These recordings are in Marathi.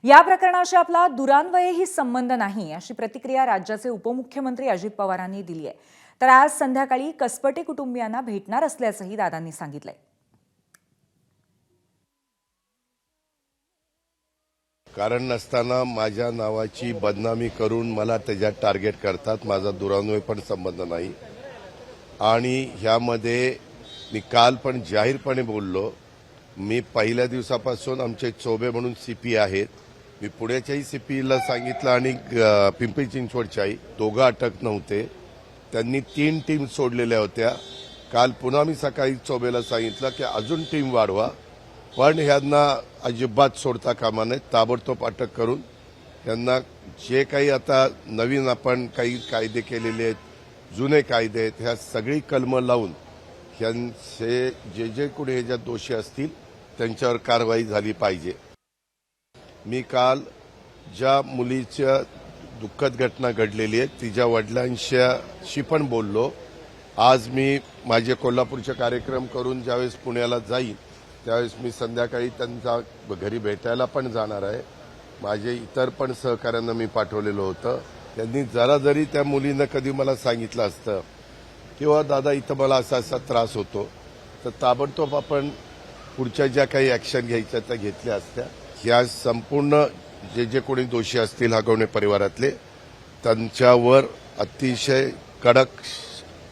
या प्रकरणाशी आपला दुरान्वयही संबंध नाही, अशी प्रतिक्रिया राज्याचे उपमुख्यमंत्री अजित पवारांनी दिली आहे. तर आज संध्याकाळी कसपटे कुटुंबियांना भेटणार असल्याचंही दादांनी सांगितलंय. कारण नसताना माझ्या नावाची बदनामी करून मला त्याच्यात टार्गेट करतात. माझा दुरान्वय पण संबंध नाही. आणि ह्यामध्ये मी काल पण जाहीरपणे बोललो. मी पहिल्या दिवसापासून आमचे चोबे म्हणून सीपी आहेत. मी पुण्याच्याही सीपीला सांगितलं आणि पिंपरी चिंचवडच्याही. दोघं अटक नव्हते. त्यांनी 3 टीम सोडलेल्या होत्या. काल पुन्हा मी सकाळी चोबेला सांगितलं की अजून टीम वाढवा, पण ह्यांना अजिबात सोडता कामा नये. ताबडतोब अटक करून यांना जे काही आता नवीन आपण काही कायदे केलेले आहेत, जुने कायदे आहेत, ह्या सगळी कलमं लावून ह्यांचे जे कोणी ह्याच्यात दोषी असतील त्यांच्यावर कारवाई झाली पाहिजे. मी काल ज्या मुलीच्या दुःखद घटना घडलेली आहे तिच्या वडिलांशी पण बोललो. आज मी माझे कोल्हापूरचे कार्यक्रम करून ज्यावेळेस पुण्याला जाईन त्यावेळेस मी संध्याकाळी त्यांच्या घरी भेटायला पण जाणार आहे. माझे इतर पण सहकाऱ्यांना मी पाठवलेलं होतं. त्यांनी जरा जरी त्या मुलीनं कधी मला सांगितलं असतं किंवा दादा इथं मला असा असा त्रास होतो, तर ताबडतोब आपण पुढच्या ज्या काही ॲक्शन घ्यायच्या त्या घेतल्या असत्या. ह्या संपूर्ण जे कोणी दोषी असतील हगवणे परिवारातले त्यांच्यावर अतिशय कडक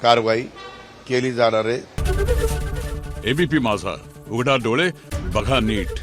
कारवाई केली जाणार आहे. एबीपी माझा, उघडा डोळे बघा नीट.